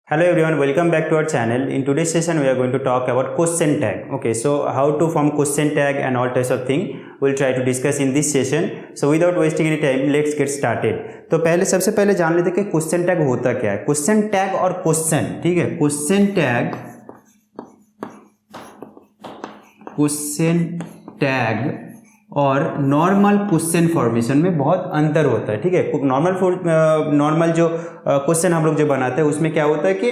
Hello everyone, welcome back to our channel. In today's session we are going to talk about question tag. Okay, so how to form question tag and all types of thing we'll try to discuss in this session. So without wasting any time, let's get started. तो सबसे पहले जान लेते हैं कि question tag होता क्या है. क्वेश्चन टैग और क्वेश्चन, ठीक है, क्वेश्चन टैग और नॉर्मल क्वेश्चन फॉर्मेशन में बहुत अंतर होता है. ठीक है, नॉर्मल जो क्वेश्चन हम लोग जो बनाते हैं उसमें क्या होता है कि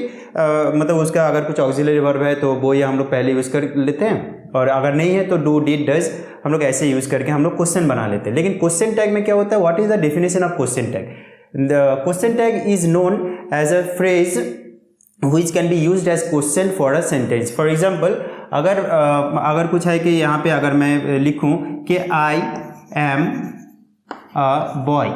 मतलब उसका अगर कुछ ऑक्सिलरी वर्ब है तो वो या हम लोग पहले यूज़ कर लेते हैं, और अगर नहीं है तो डू डिड डज हम लोग ऐसे यूज़ करके हम लोग क्वेश्चन बना लेते हैं. लेकिन क्वेश्चन टैग में क्या होता है, what is the definition of question tag? The question tag is known as a phrase which can be used as question for a sentence. For example, अगर कुछ है कि यहाँ पे अगर मैं लिखूँ कि I am a boy,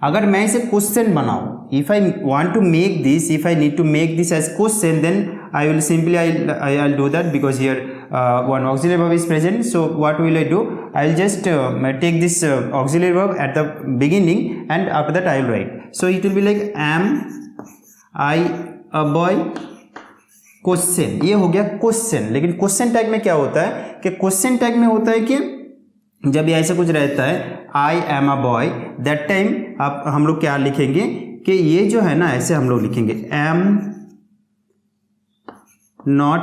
अगर मैं इसे क्वेश्चन बनाऊँ, if I want to make this, if I need to make this as question, then I will simply I'll do that because here one auxiliary verb is present. So what will I do? I'll just take this auxiliary verb at the beginning and after that I will write. So it will be like am I a boy question. ये हो गया question. लेकिन question tag में क्या होता है कि question tag में होता है कि जब ये ऐसा कुछ रहता है I am a boy, that time आप हम लोग क्या लिखेंगे कि ये जो है ना, ऐसे हम लोग लिखेंगे एम नॉट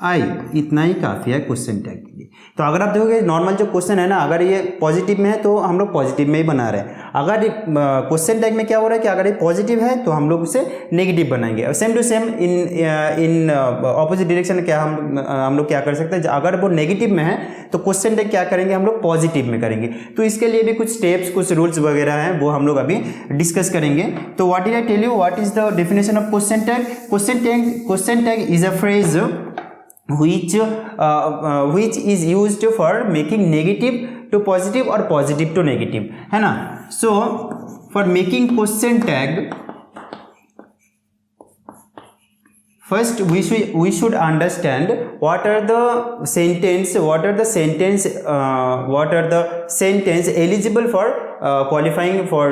आई. इतना ही काफ़ी है क्वेश्चन टैग के लिए. तो अगर आप देखोगे नॉर्मल जो क्वेश्चन है ना, अगर ये पॉजिटिव में है तो हम लोग पॉजिटिव में ही बना रहे हैं. अगर क्वेश्चन टैग में क्या हो रहा है कि अगर ये पॉजिटिव है तो हम लोग उसे नेगेटिव बनाएंगे. और same to same in opposite direction क्या हम लोग क्या कर सकते हैं, अगर वो नेगेटिव में है तो क्वेश्चन टैग क्या करेंगे, हम लोग पॉजिटिव में करेंगे. तो इसके लिए भी कुछ स्टेप्स, कुछ रूल्स वगैरह हैं, वो हम लोग अभी डिस्कस करेंगे. तो what did I tell you, what is the definition of question tag? Question tag is a phrase which is used for making negative to positive or positive to negative, है ना. So for making question tag, first we should understand what are the sentence eligible for qualifying for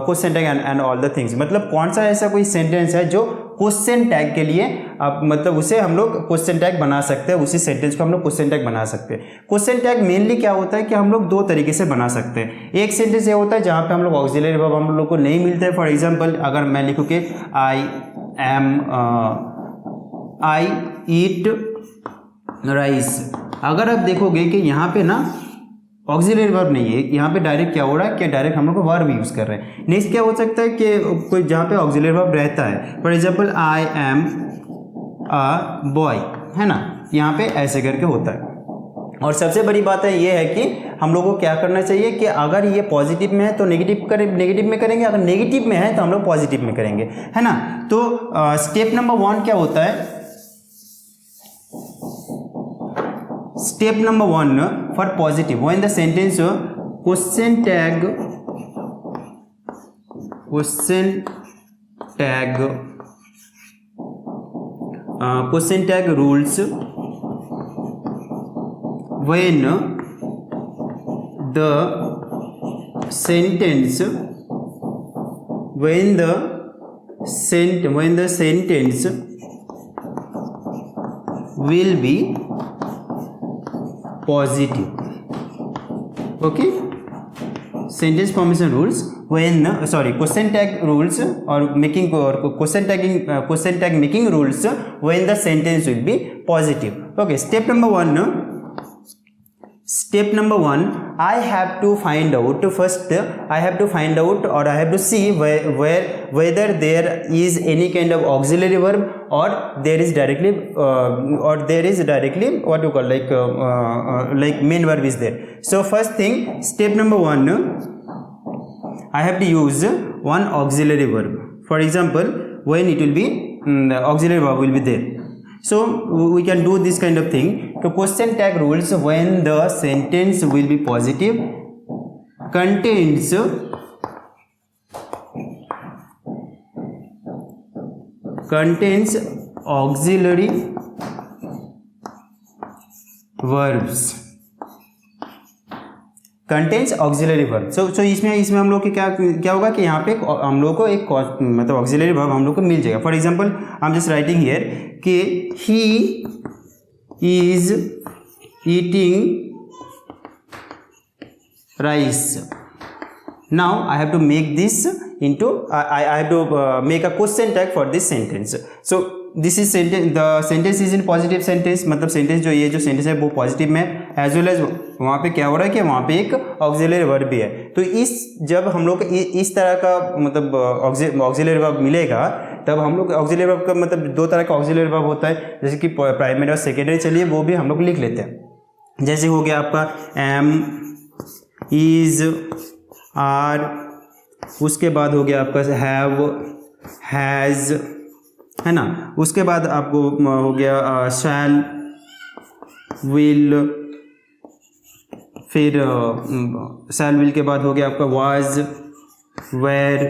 question tag and all the things. मतलब कौन सा ऐसा कोई sentence है जो question tag के लिए आप मतलब उसे हम लोग क्वेश्चन टैग बना सकते हैं, उसी सेंटेंस को हम लोग क्वेश्चन टैग बना सकते हैं. क्वेश्चन टैग मेनली क्या होता है कि हम लोग दो तरीके से बना सकते हैं. एक सेंटेंस ये होता है जहाँ पे हम लोग ऑक्सिलरी वर्ब हम लोग को नहीं मिलते हैं. फॉर एग्जांपल अगर मैं लिखूँ कि आई ईट राइस, अगर आप देखोगे कि यहाँ पे ना ऑक्सिलरी वर्ब नहीं है, यहाँ पे डायरेक्ट क्या हो रहा है कि डायरेक्ट हम लोग को वर्ब यूज़ कर रहे हैं. नेक्स्ट क्या हो सकता है कि कोई जहाँ पे ऑक्सिलरी वर्ब रहता है, for example I am a boy, है ना, यहाँ पे ऐसे करके होता है. और सबसे बड़ी बात है ये है कि हम लोग को क्या करना चाहिए कि अगर ये पॉजिटिव में है तो नेगेटिव में करेंगे, अगर नेगेटिव में है तो हम लोग पॉजिटिव में करेंगे, है ना. तो स्टेप नंबर 1 क्या होता है? Step number 1 for positive, when the sentence question tag rules, when the sentence will be positive. Okay, sentence formation rules when question tag rules or making question tag making rules when the sentence will be positive. Okay, step number 1, I have to find out first. I have to find out or I have to see whether there is any kind of auxiliary verb or there is directly what you call like main verb is there. So first thing, step number 1, I have to use one auxiliary verb. For example, when it will be the auxiliary verb will be there. So we can do this kind of thing. So question tag rules when the sentence will be positive, contains auxiliary verbs contains auxiliary verb. So इसमें हम लोग की क्या होगा कि यहाँ पे हम लोग को एक मतलब ऑक्सिलरी वर्ब हम लोग को मिल जाएगा। For example I am just writing here कि he is eating rice. Now I have to make this into I have to make a question tag for this sentence. So this is sentence, the sentence is in positive sentence, मतलब sentence जो ये जो sentence है वो positive में, as well as वहाँ पे क्या हो रहा है कि वहाँ पे एक ऑक्सिलरी वर्ब भी है। तो इस जब हम लोग इस तरह का मतलब ऑक्सिलरी वर्ब मिलेगा तब हम लोग ऑक्सिलरी वर्ब का मतलब दो तरह का ऑक्सिलरी वर्ब होता है, जैसे कि प्राइमरी और सेकेंडरी। चलिए वो भी हम लोग लिख लेते हैं। जैसे हो गया आपका एम, इज, आर, उसके बाद हो गया आपका हैव, हैज़, है ना। उसके बाद आपको हो गया शैल, विल, फिर शैल विल के बाद हो गया आपका वाज, वेर,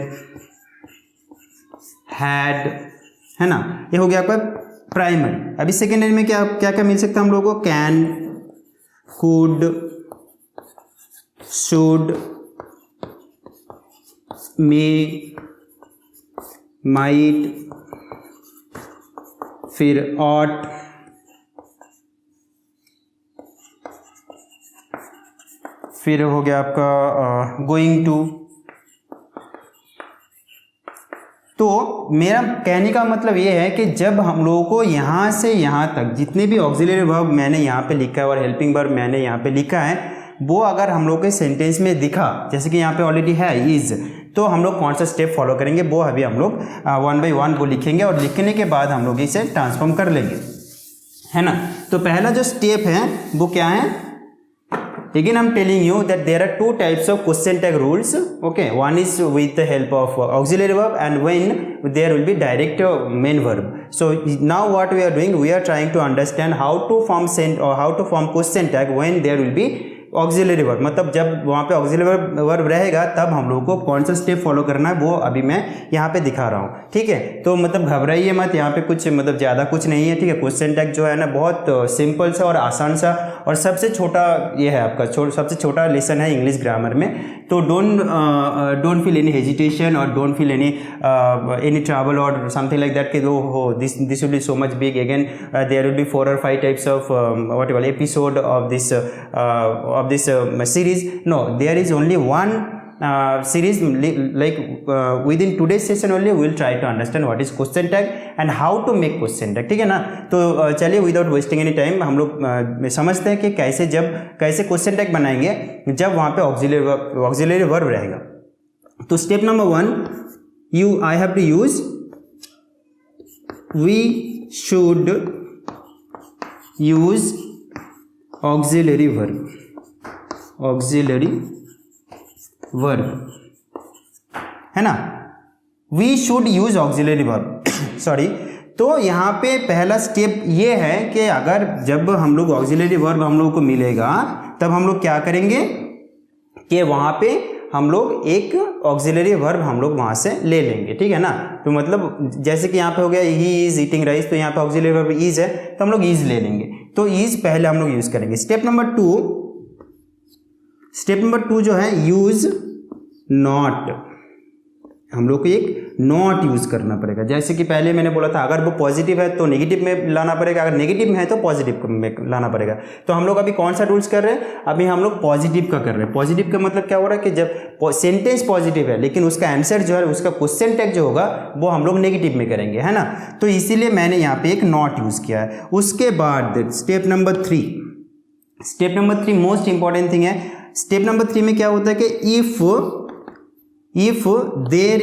हैड, है ना। ये हो गया आपका प्राइमरी। अभी सेकेंडरी में क्या क्या क्या मिल सकता है हम लोगों को? Can, could, should, may, might, फिर ऑट, फिर हो गया आपका गोइंग टू। तो मेरा कहने का मतलब ये है कि जब हम लोगों को यहाँ से यहाँ तक जितने भी ऑक्सिलरी वर्ब मैंने यहाँ पे लिखा है और हेल्पिंग वर्ब मैंने यहाँ पे लिखा है वो अगर हम लोग के सेंटेंस में दिखा, जैसे कि यहाँ पे ऑलरेडी है इज, तो हम लोग कौन सा स्टेप फॉलो करेंगे वो अभी हम लोग 1 by 1 वो लिखेंगे और लिखने के बाद हम लोग इसे ट्रांसफॉर्म कर लेंगे, है ना। तो पहला जो स्टेप है वो क्या है? Again I'm telling you that there are two types of question tag rules. Okay, one is with the help of auxiliary verb and when there will be direct main verb. So now what we are doing, we are trying to understand how to form question tag when there will be auxiliary verb. मतलब जब वहाँ पे auxiliary verb रहेगा तब हम लोग को कौन सा स्टेप फॉलो करना है वो अभी मैं यहाँ पे दिखा रहा हूँ, ठीक है। तो मतलब घबराइए मत, यहाँ पे कुछ मतलब ज़्यादा कुछ नहीं है, ठीक है। क्वेश्चन टैग जो है ना बहुत सिंपल सा और आसान सा और सबसे छोटा ये है आपका सबसे छोटा लेसन है इंग्लिश ग्रामर में। तो डोंट फील एनी हेजिटेशन और डोंट फील एनी ट्रबल और समथिंग लाइक दैट कि हो this will be so much big. Again there will be 4 or 5 types of what you call episode of this series. No, there is only one series, like within today's session only we will try to understand what is question tag and how to make question tag, ठीक है ना। तो चलिए without wasting any time हम लोग समझते हैं कि कैसे क्वेश्चन टैग बनाएंगे जब वहाँ पे ऑक्सिलरी वर्ब रहेगा। तो step number 1 I have to use we should use auxiliary verb, auxiliary verb, है ना। We should use auxiliary verb sorry. तो यहाँ पे पहला स्टेप ये है कि अगर जब हम लोग ऑक्सिलरी वर्ब हम लोग को मिलेगा तब हम लोग क्या करेंगे कि वहाँ पे हम लोग एक ऑक्सिलरी वर्ब हम लोग वहाँ से ले लेंगे, ठीक है ना। तो मतलब जैसे कि यहाँ पे हो गया ही इज ईटिंग राइस, तो यहाँ पे ऑक्सिलरी वर्ब इज है तो हम लोग इज ले लेंगे। तो इज पहले हम लोग यूज करेंगे। स्टेप नंबर 2 जो है यूज नॉट। हम लोग को एक नॉट यूज करना पड़ेगा। जैसे कि पहले मैंने बोला था अगर वो पॉजिटिव है तो नेगेटिव में लाना पड़ेगा, अगर नेगेटिव में है तो पॉजिटिव में लाना पड़ेगा। तो हम लोग अभी कौन सा रूल्स कर रहे हैं? अभी हम लोग पॉजिटिव का कर रहे हैं। पॉजिटिव का मतलब क्या हो रहा है कि जब सेंटेंस पॉजिटिव है लेकिन उसका आंसर जो है उसका क्वेश्चन टैग जो होगा वो हम लोग नेगेटिव में करेंगे, है ना। तो इसीलिए मैंने यहाँ पे एक नॉट यूज किया है। उसके बाद step number 3 most important thing है। स्टेप नंबर 3 में क्या होता है कि if there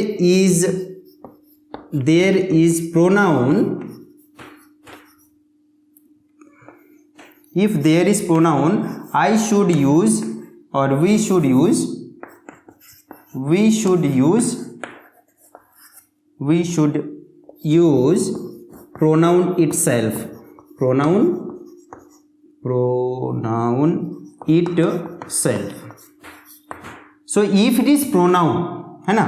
is pronoun, if there is pronoun I should use or we should use pronoun itself, pronoun itself. So if it is pronoun, है ना,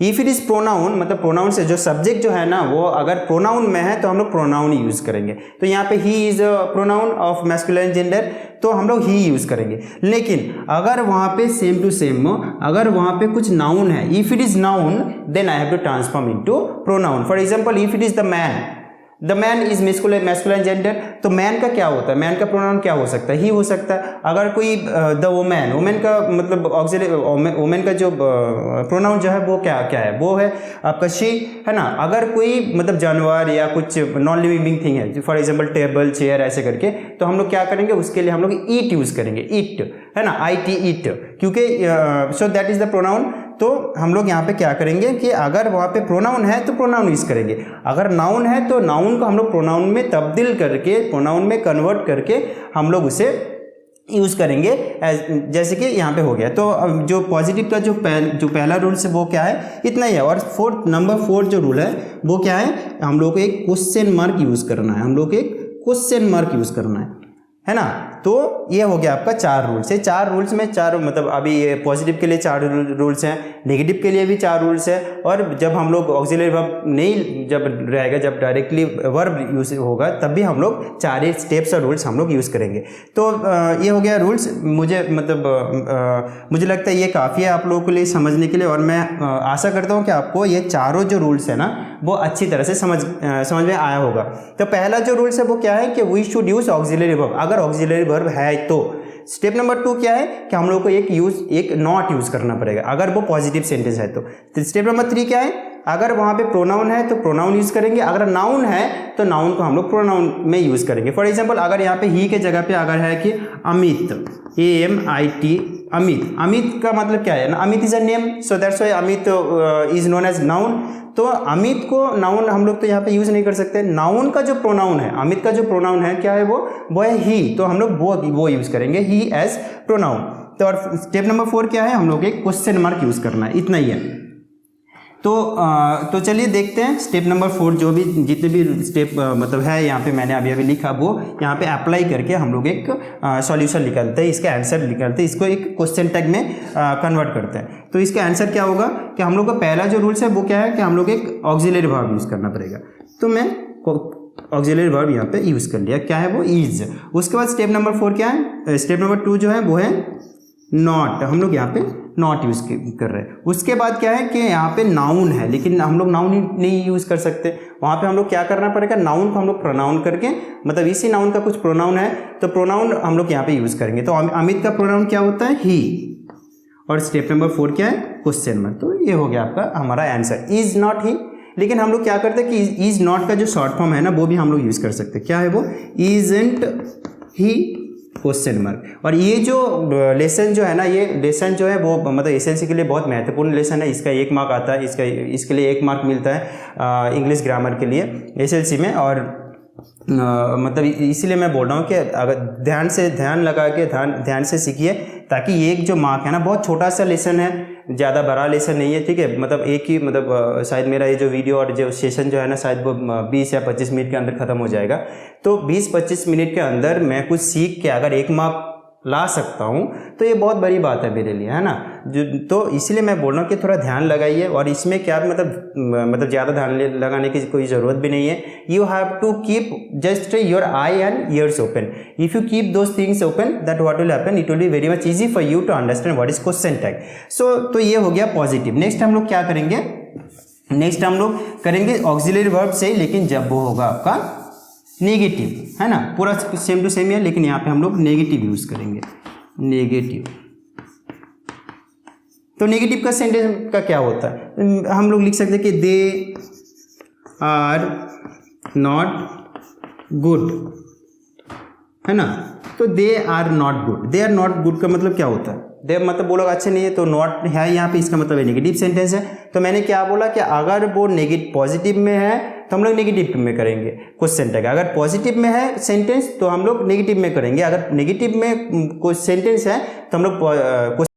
if it is pronoun, मतलब pronoun से जो सब्जेक्ट जो है ना वो अगर प्रोनाउन में है तो हम लोग प्रोनाउन यूज करेंगे। तो यहाँ पे he is pronoun of masculine gender, तो हम लोग ही यूज करेंगे। लेकिन अगर वहाँ पे सेम टू सेम अगर वहाँ पे कुछ नाउन है, if it is noun then I have to transform into pronoun. For example if it is the man is masculine gender, तो मैन का क्या होता है, मैन का प्रोनाउन क्या हो सकता है, ही हो सकता है। अगर कोई द वुमेन, वुमेन का मतलब ऑक्सिलरी, वुमेन का जो प्रोनाउन जो है वो क्या क्या है, वो है आपका शी, है ना। अगर कोई मतलब जानवर या कुछ नॉन लिविंग थिंग है, फॉर एग्जांपल टेबल चेयर ऐसे करके, तो हम लोग क्या करेंगे, उसके लिए हम लोग ईट यूज करेंगे, ईट, है ना, आई टी ईट, क्योंकि so that is the pronoun. तो हम लोग यहाँ पे क्या करेंगे कि अगर वहाँ पे प्रोनाउन है तो प्रोनाउन यूज करेंगे, अगर नाउन है तो नाउन को हम लोग प्रोनाउन में तब्दील करके, प्रोनाउन में कन्वर्ट करके हम लोग उसे यूज करेंगे, जैसे कि यहाँ पे हो गया। तो अब जो पॉजिटिव का जो पहला रूल है वो क्या है, इतना ही है। और नंबर 4 जो रूल है वो क्या है, हम लोग को एक क्वेश्चन मार्क यूज करना है, हम लोग को एक क्वेश्चन मार्क यूज करना है ना। तो ये हो गया आपका 4 रूल्स है। 4 रूल्स में 4 मतलब अभी ये पॉजिटिव के लिए 4 रूल्स हैं, नेगेटिव के लिए भी 4 रूल्स है, और जब हम लोग ऑक्सिलरी वर्ब नहीं जब रहेगा, जब डायरेक्टली वर्ब यूज होगा तब भी हम लोग 4 स्टेप्स और रूल्स हम लोग यूज़ करेंगे। तो ये हो गया रूल्स। मुझे मतलब मुझे लगता है ये काफ़ी है आप लोगों के लिए समझने के लिए, और मैं आशा करता हूँ कि आपको ये चारों जो रूल्स है ना वो अच्छी तरह से समझ में आया होगा। तो पहला जो रूल्स है वो क्या है कि we should use auxiliary verb, अगर ऑक्सिलरी वर्ब है तो। स्टेप नंबर 2 क्या है कि हम लोग को एक नॉट यूज करना पड़ेगा अगर वो पॉजिटिव सेंटेंस है तो। स्टेप नंबर 3 क्या है, अगर वहां पे प्रोनाउन है तो प्रोनाउन यूज करेंगे, अगर नाउन है तो नाउन को हम लोग प्रोनाउन में यूज करेंगे। फॉर एग्जांपल अगर यहाँ पे ही के जगह पे अगर है कि अमित, AMIT, अमित, अमित का मतलब क्या है ना, Amit is a name, so that's why Amit is known as noun. तो अमित को नाउन हम लोग तो यहाँ पे यूज नहीं कर सकते। नाउन का जो प्रोनाउन है, अमित का जो प्रोनाउन है क्या है, वो है ही, तो हम लोग वो यूज करेंगे ही एज प्रोनाउन। तो और स्टेप नंबर 4 क्या है, हम लोग एक क्वेश्चन मार्क यूज करना है, इतना ही है। तो चलिए देखते हैं स्टेप नंबर 4, जो भी जितने भी स्टेप मतलब है यहाँ पे मैंने अभी लिखा, वो यहाँ पे अप्लाई करके हम लोग एक सॉल्यूशन निकालते हैं, इसका आंसर निकालते हैं, इसको एक क्वेश्चन टैग में कन्वर्ट करते हैं। तो इसका आंसर क्या होगा कि हम लोग का पहला जो रूल्स है वो क्या है कि हम लोग एक ऑक्सिलरी वर्ब यूज़ करना पड़ेगा। तो मैं ऑक्सिलरी वर्ब यहाँ पे यूज़ कर लिया, क्या है वो, इज। उसके बाद स्टेप नंबर 4 क्या है, स्टेप नंबर 2 जो है वो है नॉट, हम लोग यहाँ पे नॉट यूज कर रहे हैं। उसके बाद क्या है कि यहाँ पे नाउन है, लेकिन हम लोग नाउन नहीं यूज कर सकते, वहाँ पे हम लोग क्या करना पड़ेगा, नाउन को हम लोग प्रोनाउन करके, मतलब इसी नाउन का कुछ प्रोनाउन है तो प्रोनाउन हम लोग यहाँ पे यूज करेंगे। तो अमित का प्रोनाउन क्या होता है, ही, और स्टेप नंबर 4 क्या है, क्वेश्चन मार्क। तो ये हो गया आपका हमारा आंसर, इज नॉट ही। लेकिन हम लोग क्या करते हैं कि इज नॉट का जो शॉर्ट फॉर्म है ना वो भी हम लोग यूज कर सकते हैं, क्या है वो, इजंट ही क्वेश्चन मार्क। और ये जो लेसन जो है ना, ये लेसन जो है वो मतलब एसएलसी के लिए बहुत महत्वपूर्ण लेसन है, इसका 1 मार्क आता है, इसके लिए 1 मार्क मिलता है इंग्लिश ग्रामर के लिए एसएलसी में। और मतलब इसीलिए मैं बोल रहा हूँ कि अगर ध्यान लगा के ध्यान से सीखिए, ताकि ये एक जो मार्क है ना बहुत छोटा सा लेसन है, ज़्यादा बड़ा लेसन नहीं है, ठीक है। मतलब एक ही मतलब शायद मेरा ये जो वीडियो और जो सेशन जो है ना शायद वो 20 या 25 मिनट के अंदर ख़त्म हो जाएगा। तो 20-25 मिनट के अंदर मैं कुछ सीख के अगर 1 मार्क ला सकता हूँ तो ये बहुत बड़ी बात है मेरे लिए, है ना। तो इसलिए मैं बोल रहा हूँ कि थोड़ा ध्यान लगाइए। और इसमें क्या मतलब ज़्यादा ध्यान लगाने की कोई ज़रूरत भी नहीं है। You have to keep just your eye and ears open. If you keep those things open, that what will happen, it will be very much easy for you to understand what is question tag. So तो ये हो गया positive. Next हम लोग क्या करेंगे, next हम लोग करेंगे ऑक्सिलरी वर्ब से, लेकिन जब वो होगा आपका नेगेटिव, है ना। पूरा सेम टू सेम है, लेकिन यहाँ पे हम लोग नेगेटिव यूज करेंगे, नेगेटिव। तो नेगेटिव का सेंटेंस का क्या होता है, हम लोग लिख सकते हैं कि दे आर नॉट गुड, है ना। तो they are not good, they are not good का मतलब क्या होता है, दे मतलब वो लोग अच्छे नहीं है, तो नॉट है यहाँ पे, इसका मतलब है नेगेटिव सेंटेंस है। तो मैंने क्या बोला कि अगर वो पॉजिटिव में है तो हम लोग नेगेटिव में करेंगे क्वेश्चन टैग, अगर पॉजिटिव में है सेंटेंस तो हम लोग नेगेटिव में करेंगे, अगर नेगेटिव में कोई सेंटेंस है तो हम लोग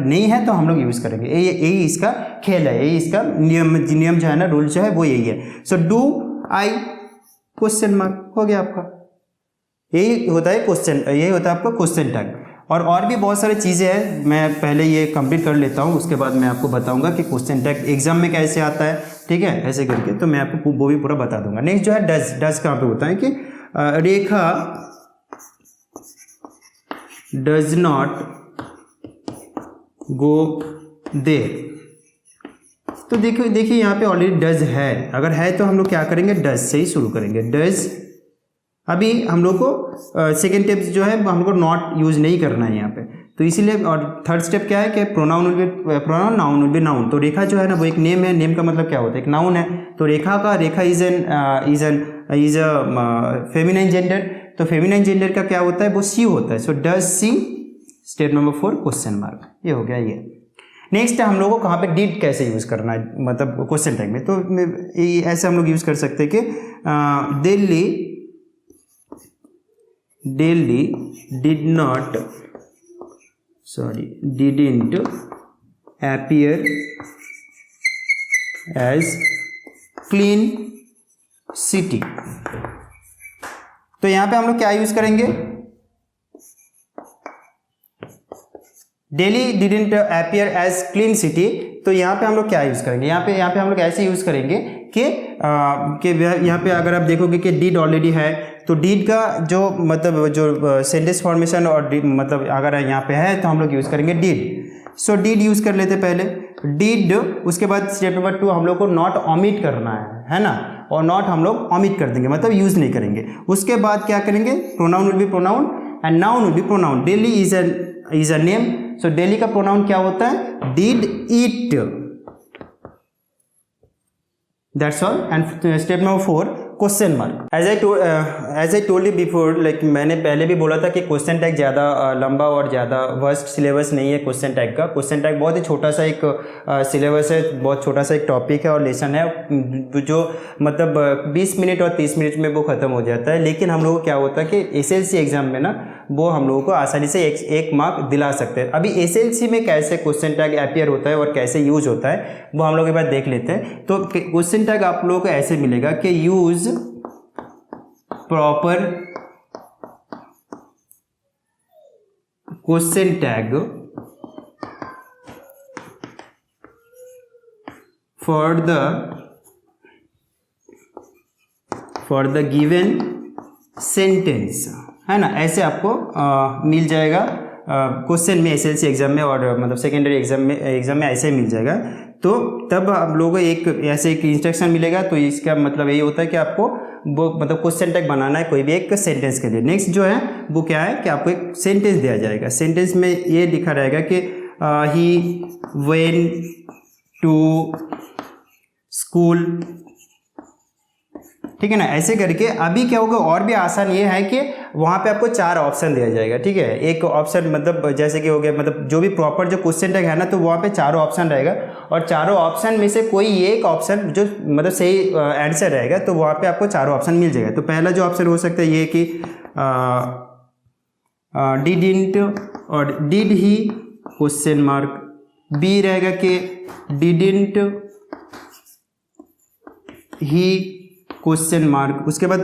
नहीं है तो हम लोग यूज़ करेंगे। यही इसका खेल है, यही इसका नियम जो है ना, रूल जो है वो यही है। So do I question mark हो गया आपका, यही होता है क्वेश्चन, यही होता है आपका क्वेश्चन टैग। और भी बहुत सारी चीज़ें हैं, मैं पहले ये कंप्लीट कर लेता हूँ, उसके बाद मैं आपको बताऊंगा कि क्वेश्चन टैग एग्जाम में कैसे आता है, ठीक है, ऐसे करके तो मैं आपको वो भी पूरा बता दूंगा। नेक्स्ट जो है डज कहाँ पे होता है कि रेखा डज नॉट गो देयर। तो देखिए यहाँ पे ऑलरेडी डज है, अगर है तो हम लोग क्या करेंगे, डज से ही शुरू करेंगे। डज, अभी हम लोग को सेकेंड स्टेप जो है हम लोग को नॉट यूज नहीं करना है यहाँ पे, तो इसीलिए। और थर्ड स्टेप क्या है कि pronoun will be pronoun, noun will B noun. तो रेखा जो है ना वो एक नेम है, नेम का मतलब क्या होता है, एक नाउन है। तो रेखा इज अ फेमिनाइन जेंडर, तो फेमिनाइन जेंडर का क्या होता है, वो सी होता है। So does she, step number 4 question mark, ये हो गया ये। नेक्स्ट हम लोगों को कहाँ पे डिड कैसे यूज़ करना है, मतलब क्वेश्चन टैग में। तो ऐसे हम लोग यूज़ कर सकते हैं कि Delhi didn't appear as clean city। तो यहाँ पे हम लोग क्या यूज़ करेंगे, Delhi didn't appear as clean city. तो यहाँ पे हम लोग क्या यूज़ करेंगे, यहाँ पे हम लोग ऐसे यूज़ करेंगे कि यहाँ पे अगर आप देखोगे कि डिड ऑलरेडी है, तो डिड का जो मतलब जो सेंटेंस फॉर्मेशन और मतलब अगर यहाँ पे है तो हम लोग यूज़ करेंगे डिड। सो डिड यूज़ कर लेते पहले, डिड। उसके बाद स्टेप नंबर 2 हम लोग को नॉट ऑमिट करना है ना, और नॉट हम लोग ऑमिट कर देंगे, मतलब यूज़ नहीं करेंगे। उसके बाद क्या करेंगे, pronoun will be pronoun and noun will be pronoun. Delhi is a name, so Delhi का प्रोनाउन क्या होता है, did it, that's all. And step number 4 question mark. As I told you before, like मैंने पहले भी बोला था कि क्वेश्चन टैग ज़्यादा लंबा और ज़्यादा वर्स्ट सिलेबस नहीं है क्वेश्चन टैग का। क्वेश्चन टैग बहुत ही छोटा सा एक सिलेबस है, बहुत छोटा सा एक टॉपिक है और लेसन है, जो मतलब 20 मिनट और 30 मिनट में वो ख़त्म हो जाता है। लेकिन हम लोगों को क्या होता है कि SLC एग्जाम में ना वो हम लोगों को आसानी से एक मार्क दिला सकते हैं। अभी SLC में कैसे क्वेश्चन टैग अपीयर होता है और कैसे यूज होता है वो हम लोग एक बार देख लेते हैं। तो क्वेश्चन टैग आप लोगों को ऐसे मिलेगा कि use proper question tag for the given sentence, है ना, ऐसे आपको मिल जाएगा क्वेश्चन में SLC एग्जाम में, और मतलब सेकेंडरी एग्जाम में ऐसे मिल जाएगा। तो तब आप लोगों को एक इंस्ट्रक्शन मिलेगा। तो इसका मतलब यही होता है कि आपको वो मतलब क्वेश्चन टैग बनाना है कोई भी एक सेंटेंस के लिए। नेक्स्ट जो है वो क्या है कि आपको एक सेंटेंस दिया जाएगा। सेंटेंस में ये लिखा रहेगा कि ही वेंट टू स्कूल, ठीक है ना, ऐसे करके। अभी क्या होगा, और भी आसान ये है कि वहाँ पे आपको 4 ऑप्शन दिया जाएगा, ठीक है। एक ऑप्शन मतलब जैसे कि हो गया, मतलब जो भी प्रॉपर जो क्वेश्चन टैग है ना, तो वहाँ पे 4 ऑप्शन रहेगा, और चारों ऑप्शन में से कोई एक ऑप्शन जो मतलब सही आंसर रहेगा, तो वहाँ पे आपको 4 ऑप्शन मिल जाएगा। तो पहला जो ऑप्शन हो सकता है ये कि डिडंट और डिड ही क्वेश्चन मार्क। बी रहेगा कि डिडंट ही क्वेश्चन मार्क। उसके बाद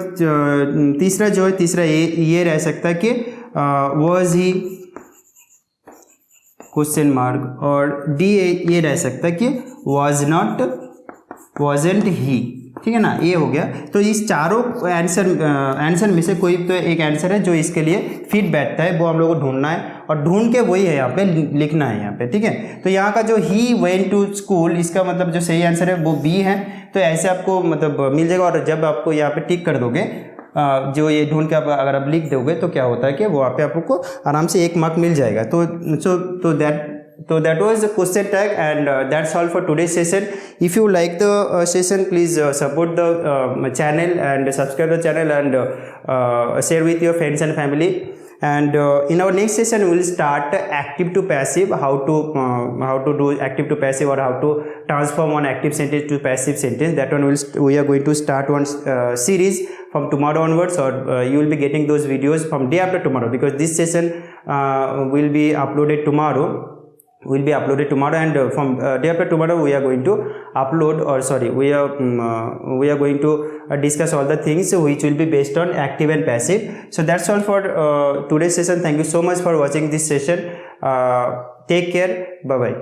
तीसरा जो है, तीसरा ये रह सकता है कि वाज ही क्वेश्चन मार्क, और डी ये रह सकता है कि वाजंट ही, ठीक है ना, ये हो गया। तो इस चारों आंसर में से कोई तो एक आंसर है जो इसके लिए फिट बैठता है, वो हम लोग को ढूंढना है, और ढूंढ के वही है यहाँ पे लिखना है यहाँ पे, ठीक है। तो यहाँ का जो ही वेंट टू स्कूल, इसका मतलब जो सही आंसर है वो बी है। तो ऐसे आपको मतलब मिल जाएगा, और जब आपको यहाँ पे टिक कर दोगे, जो ये ढूंढ के आप अगर आप लिख दोगे, तो क्या होता है कि वहाँ पे आपको आराम से 1 मार्क मिल जाएगा। So that was the question tag, and that's all for today's session. If you like the session, please support the channel and subscribe the channel, and share with your friends and family. And in our next session we will start active to passive, how to do active to passive, or how to transform one active sentence to passive sentence. That one we are going to start one series from tomorrow onwards, or you will be getting those videos from day after tomorrow, because this session will be uploaded tomorrow. will be uploaded tomorrow, and from day after tomorrow we are going to upload, or sorry, we are going to discuss all the things which will be based on active and passive. So that's all for today's session. Thank you so much for watching this session. Take care. Bye bye.